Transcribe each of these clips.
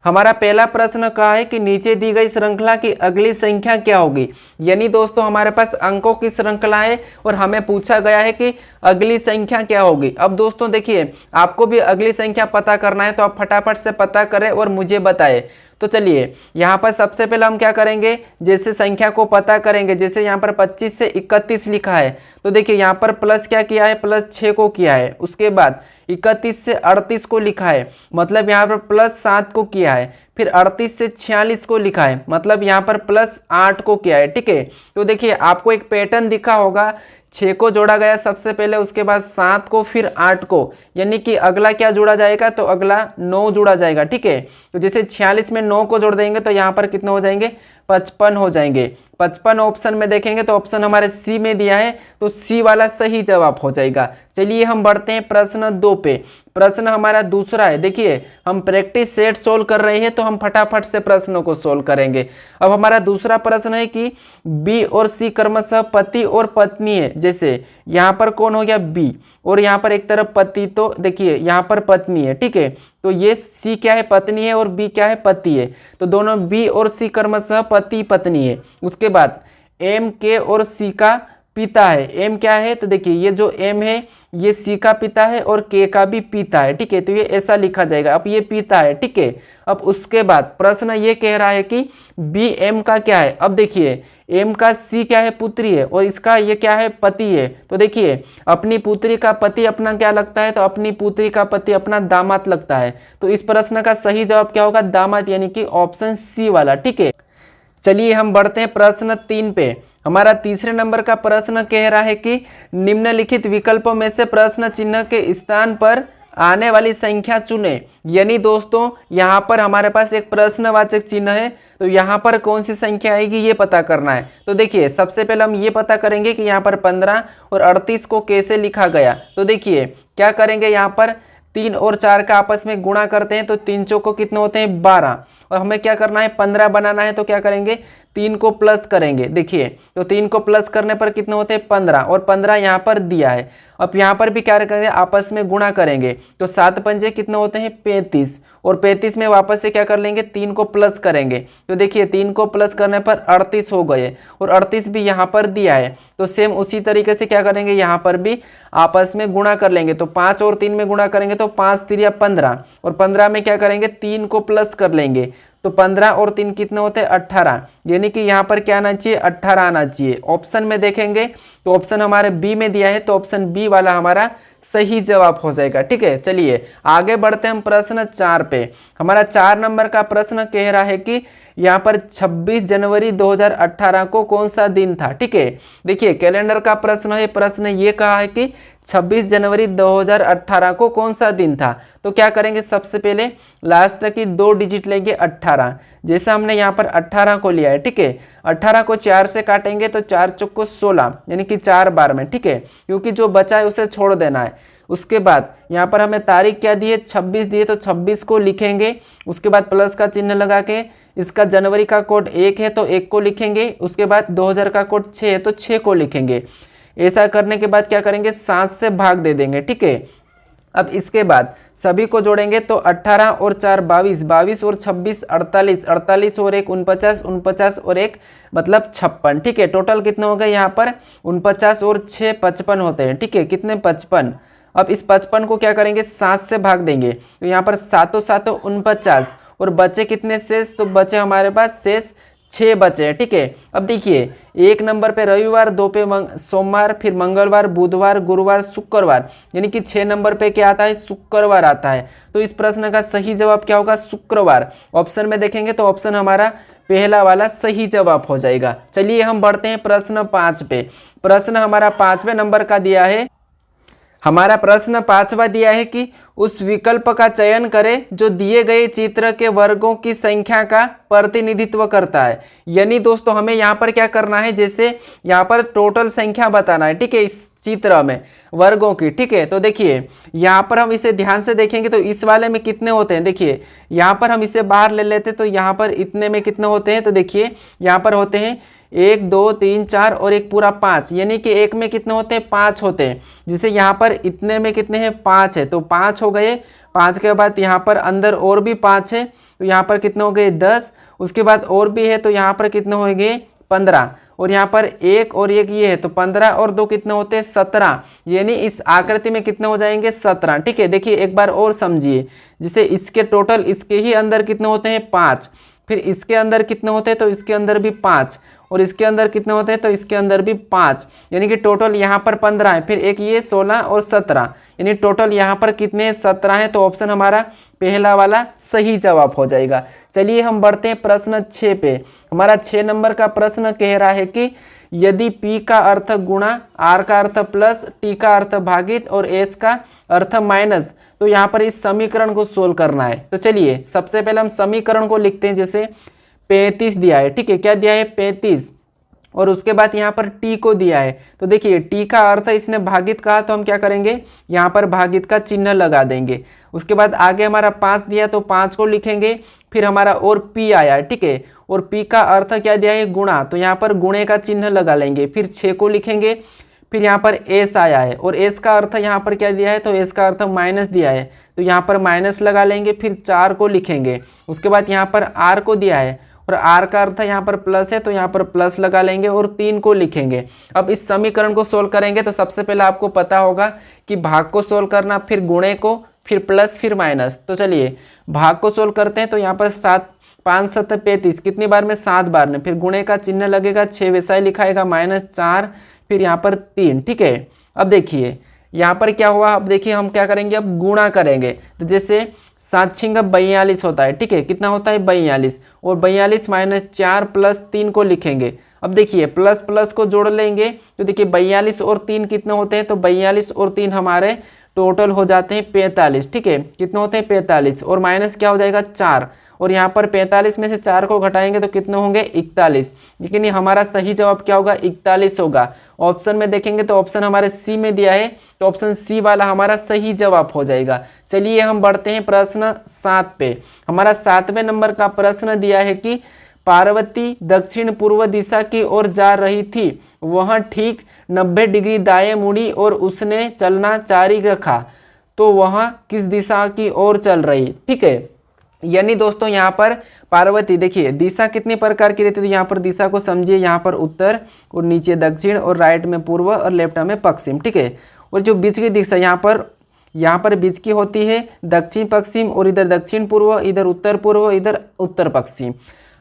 हमारा पहला प्रश्न कहा है कि नीचे दी गई श्रृंखला की अगली संख्या क्या होगी। यानी दोस्तों हमारे पास अंकों की श्रृंखला है और हमें पूछा गया है कि अगली संख्या क्या होगी। अब दोस्तों देखिए, आपको भी अगली संख्या पता करना है तो आप फटाफट से पता करें और मुझे बताएं। तो चलिए यहाँ पर सबसे पहले हम क्या करेंगे, जैसे संख्या को पता करेंगे। जैसे यहाँ पर 25 से 31 लिखा है तो देखिए यहाँ पर प्लस क्या किया है, प्लस 6 को किया है। उसके बाद 31 से 38 को लिखा है, मतलब यहाँ पर प्लस 7 को किया है। फिर 38 से 46 को लिखा है, मतलब यहाँ पर प्लस 8 को किया है। ठीक है, तो देखिए आपको एक पैटर्न दिखा होगा, 6 को जोड़ा गया सबसे पहले, उसके बाद 7 को, फिर 8 को, यानी कि अगला क्या जोड़ा जाएगा, तो अगला 9 जोड़ा जाएगा। ठीक है, तो जैसे 46 में 9 को जोड़ देंगे तो यहाँ पर कितने हो जाएंगे, 55 हो जाएंगे। 55 ऑप्शन में देखेंगे तो ऑप्शन हमारे सी में दिया है, तो सी वाला सही जवाब हो जाएगा। चलिए हम बढ़ते हैं प्रश्न 2 पे। प्रश्न हमारा दूसरा है। देखिए हम प्रैक्टिस सेट सोल्व कर रहे हैं तो हम फटाफट से प्रश्नों को सोल्व करेंगे। अब हमारा दूसरा प्रश्न है कि बी और सी क्रमशः पति और पत्नी है। जैसे यहाँ पर कौन हो गया, बी, और यहाँ पर एक तरफ पति, तो देखिए यहाँ पर पत्नी है। ठीक है, तो ये सी क्या है, पत्नी है, और बी क्या है, पति है। तो दोनों बी और सी क्रमशः पति पत्नी है। उसके बाद एम, के और सी का पिता है। एम क्या है, तो देखिए ये जो एम है ये सी का पिता है और के का भी पिता है। ठीक है, तो ये ऐसा लिखा जाएगा। अब ये पिता है। ठीक है, अब उसके बाद प्रश्न ये कह रहा है कि बी एम का क्या है। अब देखिए एम का सी क्या है, पुत्री है, और इसका ये क्या है, पति है। तो देखिए अपनी पुत्री का पति अपना क्या लगता है, तो अपनी पुत्री का पति अपना दामाद लगता है। तो इस प्रश्न का सही जवाब क्या होगा, दामाद, यानी कि ऑप्शन सी वाला। ठीक है, चलिए हम बढ़ते हैं प्रश्न 3 पे। हमारा तीसरे नंबर का प्रश्न कह रहा है कि निम्नलिखित विकल्पों में से प्रश्न चिन्ह के स्थान पर आने वाली संख्या चुने। यानी दोस्तों यहाँ पर हमारे पास एक प्रश्नवाचक चिन्ह है, तो यहाँ पर कौन सी संख्या आएगी ये पता करना है। तो देखिए सबसे पहले हम ये पता करेंगे कि यहाँ पर 15 और 38 को कैसे लिखा गया। तो देखिए क्या करेंगे, यहाँ पर 3 और 4 का आपस में गुणा करते हैं तो 3 चौको कितने होते हैं, 12, और हमें क्या करना है, 15 बनाना है। तो क्या करेंगे, 3 को प्लस करेंगे। देखिए तो 3 को प्लस करने पर कितने होते हैं, 15, और 15 यहाँ पर दिया है। अब यहाँ पर भी क्या करेंगे, आपस में गुणा करेंगे। तो 7 पंजे कितने होते हैं, 35, और 35 में वापस से क्या कर लेंगे, 3 को प्लस करेंगे। तो देखिए 3 को प्लस करने पर 38 हो गए, और 38 भी यहाँ पर दिया है। तो सेम उसी तरीके से क्या करेंगे, यहाँ पर भी आपस में गुणा कर लेंगे। तो 5 और 3 में गुणा करेंगे तो 5 3 15, और 15 में क्या करेंगे, 3 को प्लस कर लेंगे। तो 15 और 3 कितने होते हैं, 18, यानी कि यहाँ पर क्या आना चाहिए, 18 आना चाहिए। ऑप्शन में देखेंगे तो ऑप्शन हमारे बी में दिया है, तो ऑप्शन बी वाला हमारा सही जवाब हो जाएगा। ठीक है, चलिए आगे बढ़ते हैं हम प्रश्न 4 पे। हमारा 4 नंबर का प्रश्न कह रहा है कि यहाँ पर 26 जनवरी 2018 को कौन सा दिन था। ठीक है, देखिए कैलेंडर का प्रश्न है। प्रश्न ये कहा है कि 26 जनवरी 2018 को कौन सा दिन था। तो क्या करेंगे, सबसे पहले लास्ट की 2 डिजिट लेंगे 18। जैसे हमने यहाँ पर 18 को लिया है। ठीक है, 18 को 4 से काटेंगे तो 4 चौको 16, यानी कि 4 बार में। ठीक है, क्योंकि जो बचा है उसे छोड़ देना है। उसके बाद यहाँ पर हमें तारीख क्या दी है, 26 दी है, तो 26 को लिखेंगे। उसके बाद प्लस का चिन्ह लगा के, इसका जनवरी का कोड 1 है तो 1 को लिखेंगे। उसके बाद 2000 का कोड 6 है तो 6 को लिखेंगे। ऐसा करने के बाद क्या करेंगे, 7 से भाग दे देंगे। ठीक है, अब इसके बाद सभी को जोड़ेंगे तो 18 और 4 22, 22 और 26 48, 48 और 1 49, 49 और 1 मतलब 56। ठीक है, टोटल कितने हो गए, यहाँ पर 49 और 6 55 होते हैं। ठीक है, कितने, 55। अब इस 55 को क्या करेंगे, 7 से भाग देंगे। तो यहाँ पर 7 7 49, और बचे कितने शेष, तो बचे हमारे पास शेष 6 बचे हैं। ठीक है, अब देखिए 1 नंबर पे रविवार, 2 पे सोमवार, फिर मंगलवार, बुधवार, गुरुवार, शुक्रवार, यानी कि 6 नंबर पे क्या आता है, शुक्रवार आता है। तो इस प्रश्न का सही जवाब क्या होगा, शुक्रवार। ऑप्शन में देखेंगे तो ऑप्शन हमारा पहला वाला सही जवाब हो जाएगा। चलिए हम बढ़ते हैं प्रश्न 5 पे। प्रश्न हमारा 5वें नंबर का दिया है। हमारा प्रश्न 5वां दिया है कि उस विकल्प का चयन करें जो दिए गए चित्र के वर्गों की संख्या का प्रतिनिधित्व करता है। यानी दोस्तों हमें यहाँ पर क्या करना है, जैसे यहाँ पर टोटल संख्या बताना है। ठीक है, इस चित्र में वर्गों की। ठीक है, तो देखिए यहाँ पर हम इसे ध्यान से देखेंगे तो इस वाले में कितने होते हैं। देखिए यहाँ पर हम इसे बाहर ले लेते तो यहाँ पर इतने में कितने होते हैं, तो देखिए यहाँ पर होते हैं 1 2 3 4 और एक पूरा 5, यानी कि एक में कितने होते हैं 5 होते हैं। जिसे यहाँ पर इतने में कितने हैं 5 है, तो 5 हो गए। 5 के बाद यहाँ पर अंदर और भी 5 है, तो यहाँ पर कितने हो गए 10। उसके बाद और भी है, तो यहाँ पर कितने हो गए 15। और यहाँ पर एक और एक ये है, तो 15 और 2 कितने होते हैं 17, यानी इस आकृति में कितने हो जाएंगे 17। ठीक है, देखिए एक बार और समझिए। जिसे इसके टोटल इसके ही अंदर कितने होते हैं 5, फिर इसके अंदर कितने होते हैं, तो इसके अंदर भी 5, और इसके अंदर कितने होते हैं, तो इसके अंदर भी 5, यानी कि टोटल यहाँ पर 15 है, फिर एक ये 16 और 17, यानी टोटल यहाँ पर कितने 17 है। तो ऑप्शन हमारा पहला वाला सही जवाब हो जाएगा। चलिए हम बढ़ते हैं प्रश्न 6 पे। हमारा 6 नंबर का प्रश्न कह रहा है कि यदि P का अर्थ गुणा, R का अर्थ प्लस, T का अर्थ भागित और S का अर्थ माइनस, तो यहाँ पर इस समीकरण को सोल्व करना है। तो चलिए सबसे पहले हम समीकरण को लिखते हैं। जैसे 35 दिया है, ठीक है, क्या दिया है 35, और उसके बाद यहाँ पर t को दिया है। तो देखिए t का अर्थ इसने भागित कहा, तो हम क्या करेंगे यहाँ पर भागित का चिन्ह लगा देंगे। उसके बाद आगे हमारा 5 दिया, तो 5 को लिखेंगे। फिर हमारा और p आया है, ठीक है, और p का अर्थ क्या दिया है गुणा, तो यहाँ पर गुणे का चिन्ह लगा लेंगे। फिर 6 को लिखेंगे। फिर यहाँ पर s आया है, और s का अर्थ यहाँ पर क्या दिया है, तो s का अर्थ माइनस दिया है, तो यहाँ पर माइनस लगा लेंगे। फिर 4 को लिखेंगे। उसके बाद यहाँ पर r को दिया है, और r का अर्थ यहाँ पर प्लस है, तो यहाँ पर प्लस लगा लेंगे और 3 को लिखेंगे। अब इस समीकरण को सोल्व करेंगे तो सबसे पहले आपको पता होगा कि भाग को सोल्व करना, फिर गुणे को, फिर प्लस, फिर माइनस। तो चलिए भाग को सोल्व करते हैं। तो यहाँ पर 7 5 7 35, कितनी बार में 7 बार में, फिर गुणे का चिन्ह लगेगा, 6 वैसा ही लिखाएगा, -4, फिर यहाँ पर 3। ठीक है, अब देखिए यहाँ पर क्या हुआ। अब देखिए हम क्या करेंगे, अब गुणा करेंगे। तो जैसे 7 6 42 होता है, ठीक है, कितना होता है 42, और 42 -4 प्लस 3 को लिखेंगे। अब देखिए प्लस प्लस को जोड़ लेंगे, तो देखिए 42 और 3 कितने होते हैं, तो 42 और 3 हमारे टोटल हो जाते हैं 45। ठीक है, कितने होते हैं 45, और माइनस क्या हो जाएगा 4, और यहाँ पर 45 में से 4 को घटाएंगे तो कितने होंगे 41, लेकिन ये हमारा सही जवाब क्या होगा 41 होगा। ऑप्शन में देखेंगे तो ऑप्शन हमारे सी में दिया है, तो ऑप्शन सी वाला हमारा सही जवाब हो जाएगा। चलिए हम बढ़ते हैं प्रश्न 7 पे। हमारा 7वें नंबर का प्रश्न दिया है कि पार्वती दक्षिण पूर्व दिशा की ओर जा रही थी, वह ठीक 90 डिग्री दाएं मुड़ी और उसने चलना जारी रखा, तो वह किस दिशा की ओर चल रही। ठीक है, यानी दोस्तों यहाँ पर पार्वती, देखिए दिशा कितने प्रकार की रहती है, तो यहाँ पर दिशा को समझिए, यहाँ पर उत्तर और नीचे दक्षिण और राइट में पूर्व और लेफ्ट में पश्चिम। ठीक है, और जो बीच की दिशा यहाँ पर बीच की होती है दक्षिण पश्चिम, और इधर दक्षिण पूर्व, इधर उत्तर पूर्व, इधर उत्तर पश्चिम।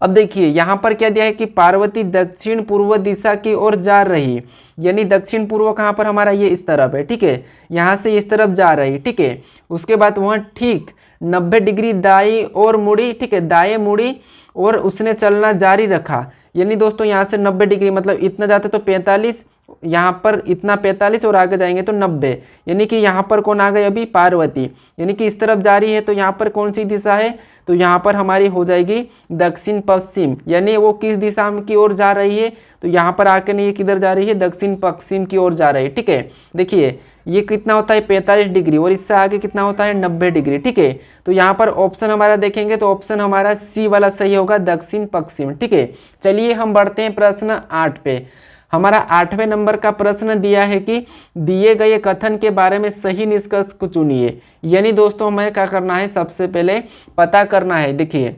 अब देखिए यहाँ पर क्या दिया है कि पार्वती दक्षिण पूर्व दिशा की ओर जा रही, यानी दक्षिण पूर्व कहाँ पर हमारा ये इस तरफ है। ठीक है, यहाँ से इस तरफ जा रही। ठीक है, उसके बाद वह ठीक 90 डिग्री दाई और मुड़ी, ठीक है, दाएं मुड़ी और उसने चलना जारी रखा, यानी दोस्तों यहाँ से 90 डिग्री मतलब इतना जाते तो 45, यहाँ पर इतना 45 और आगे जाएंगे तो 90, यानी कि यहाँ पर कौन आ गई अभी पार्वती, यानी कि इस तरफ जा रही है। तो यहाँ पर कौन सी दिशा है, तो यहाँ पर हमारी हो जाएगी दक्षिण पश्चिम, यानी वो किस दिशा की ओर जा रही है, तो यहाँ पर आके नहीं किधर जा रही है, दक्षिण पश्चिम की ओर जा रही है। ठीक है, देखिए ये कितना होता है 45 डिग्री, और इससे आगे कितना होता है 90 डिग्री। ठीक है, तो यहाँ पर ऑप्शन हमारा देखेंगे तो ऑप्शन हमारा सी वाला सही होगा, दक्षिण पश्चिम। ठीक है, चलिए हम बढ़ते हैं प्रश्न 8 पे। हमारा 8वें नंबर का प्रश्न दिया है कि दिए गए कथन के बारे में सही निष्कर्ष को चुनिए, यानी दोस्तों हमें क्या करना है, सबसे पहले पता करना है। देखिए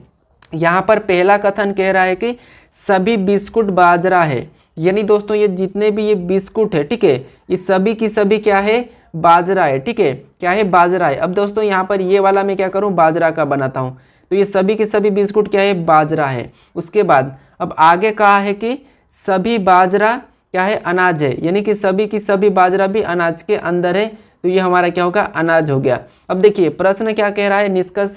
यहाँ पर पहला कथन कह रहा है कि सभी बिस्कुट बाजरा है, यानी दोस्तों ये जितने भी ये बिस्कुट है, ठीक है, ये सभी की सभी क्या है बाजरा है। ठीक है, क्या है बाजरा है। अब दोस्तों यहाँ पर ये वाला मैं क्या करूँ बाजरा का बनाता हूँ, तो ये सभी के सभी बिस्कुट क्या है बाजरा है। उसके बाद अब आगे कहा है कि सभी बाजरा क्या है अनाज है, यानी कि सभी की सभी बाजरा भी अनाज के अंदर है, तो ये हमारा क्या होगा अनाज हो गया। अब देखिए प्रश्न क्या कह रहा है, निष्कर्ष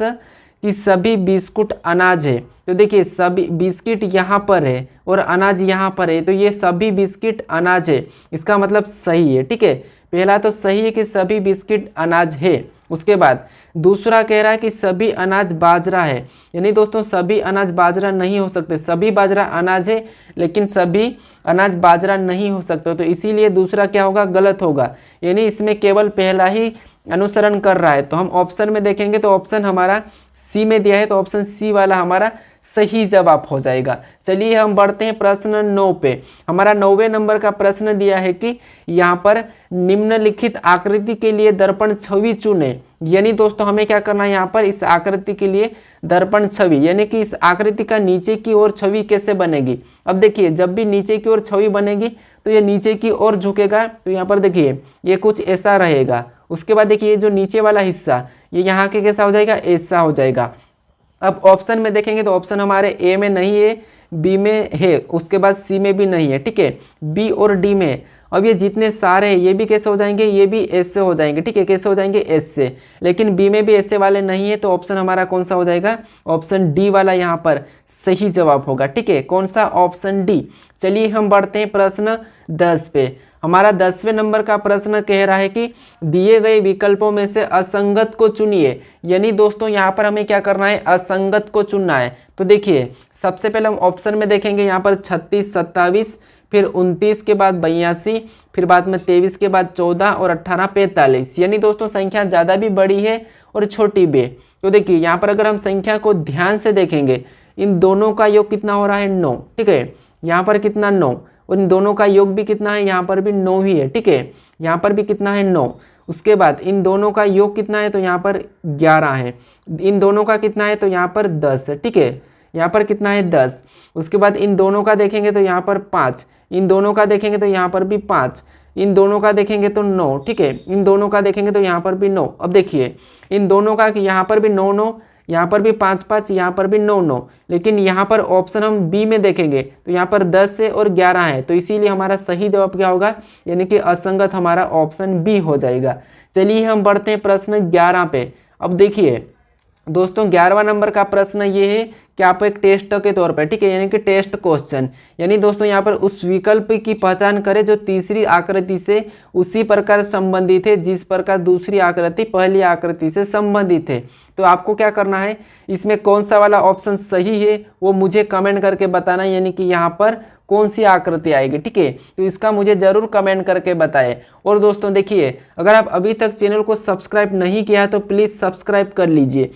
कि सभी बिस्कुट अनाज है, तो देखिए सभी बिस्किट यहाँ पर है और अनाज यहाँ पर है, तो ये सभी बिस्किट अनाज है, इसका मतलब सही है। ठीक है, पहला तो सही है कि सभी बिस्किट अनाज है। उसके बाद दूसरा कह रहा है कि सभी अनाज बाजरा है, यानी दोस्तों सभी अनाज बाजरा नहीं हो सकते, सभी बाजरा अनाज है लेकिन सभी अनाज बाजरा नहीं हो सकते, तो इसीलिए दूसरा क्या होगा गलत होगा, यानी इसमें केवल पहला ही अनुसरण कर रहा है। तो हम ऑप्शन में देखेंगे तो ऑप्शन हमारा सी में दिया है, तो ऑप्शन सी वाला हमारा सही जवाब हो जाएगा। चलिए हम बढ़ते हैं प्रश्न 9 पे। हमारा 9वें नंबर का प्रश्न दिया है कि यहाँ पर निम्नलिखित आकृति के लिए दर्पण छवि चुने। यानी दोस्तों हमें क्या करना है, यहाँ पर इस आकृति के लिए दर्पण छवि, यानी कि इस आकृति का नीचे की ओर छवि कैसे बनेगी। अब देखिए जब भी नीचे की ओर छवि बनेगी तो ये नीचे की ओर झुकेगा। तो यहाँ पर देखिए ये कुछ ऐसा रहेगा। उसके बाद देखिए जो नीचे वाला हिस्सा ये यहाँ के कैसा हो जाएगा, ऐसा हो जाएगा। अब ऑप्शन में देखेंगे तो ऑप्शन हमारे ए में नहीं है, बी में है, उसके बाद सी में भी नहीं है, ठीक है, बी और डी में। अब ये जितने सारे हैं ये भी कैसे हो जाएंगे, ये भी एस से हो जाएंगे, ठीक है, कैसे हो जाएंगे, एस से। लेकिन बी में भी ऐसे वाले नहीं है, तो ऑप्शन हमारा कौन सा हो जाएगा, ऑप्शन डी वाला यहाँ पर सही जवाब होगा, ठीक है, कौन सा, ऑप्शन डी। चलिए हम बढ़ते हैं प्रश्न 10 पे। हमारा 10वें नंबर का प्रश्न कह रहा है कि दिए गए विकल्पों में से असंगत को चुनिए। यानी दोस्तों यहाँ पर हमें क्या करना है, असंगत को चुनना है। तो देखिए सबसे पहले हम ऑप्शन में देखेंगे, यहाँ पर 36, 27, फिर 29 के बाद 82, फिर बाद में 23 के बाद 14 और 18, 45। यानी दोस्तों संख्या ज़्यादा भी बड़ी है और छोटी भी। तो देखिए यहाँ पर अगर हम संख्या को ध्यान से देखेंगे, इन दोनों का योग कितना हो रहा है, 9, ठीक है, यहाँ पर कितना, 9, और इन दोनों का योग भी कितना है, यहाँ पर भी 9 ही है, ठीक है, यहाँ पर भी कितना है, 9। उसके बाद इन दोनों का योग कितना है, तो यहाँ पर 11 है। इन दोनों का कितना है, तो यहाँ पर 10 है, ठीक है, यहाँ पर कितना है, 10। उसके बाद इन दोनों का देखेंगे तो यहाँ पर 5, इन दोनों का देखेंगे तो यहाँ पर भी 5, इन दोनों का देखेंगे तो 9, ठीक है, इन दोनों का देखेंगे तो यहाँ पर भी 9। अब देखिए इन दोनों का कि यहाँ पर भी 9, 9, यहाँ पर भी 5, 5, यहाँ पर भी 9, 9। लेकिन यहाँ पर ऑप्शन हम बी में देखेंगे तो यहाँ पर 10 है और 11 है, तो इसीलिए हमारा सही जवाब क्या होगा, यानी कि असंगत हमारा ऑप्शन बी हो जाएगा। चलिए हम बढ़ते हैं प्रश्न 11 पे। अब देखिए दोस्तों 11वां नंबर का प्रश्न ये है कि आप एक टेस्ट के तौर पर, ठीक है, यानी कि टेस्ट क्वेश्चन। यानी दोस्तों यहाँ पर उस विकल्प की पहचान करें जो तीसरी आकृति से उसी प्रकार संबंधित है जिस प्रकार दूसरी आकृति पहली आकृति से संबंधित है। तो आपको क्या करना है, इसमें कौन सा वाला ऑप्शन सही है वो मुझे कमेंट करके बताना, यानी कि यहाँ पर कौन सी आकृति आएगी, ठीक है, तो इसका मुझे ज़रूर कमेंट करके बताएं। और दोस्तों देखिए अगर आप अभी तक चैनल को सब्सक्राइब नहीं किया है तो प्लीज़ सब्सक्राइब कर लीजिए।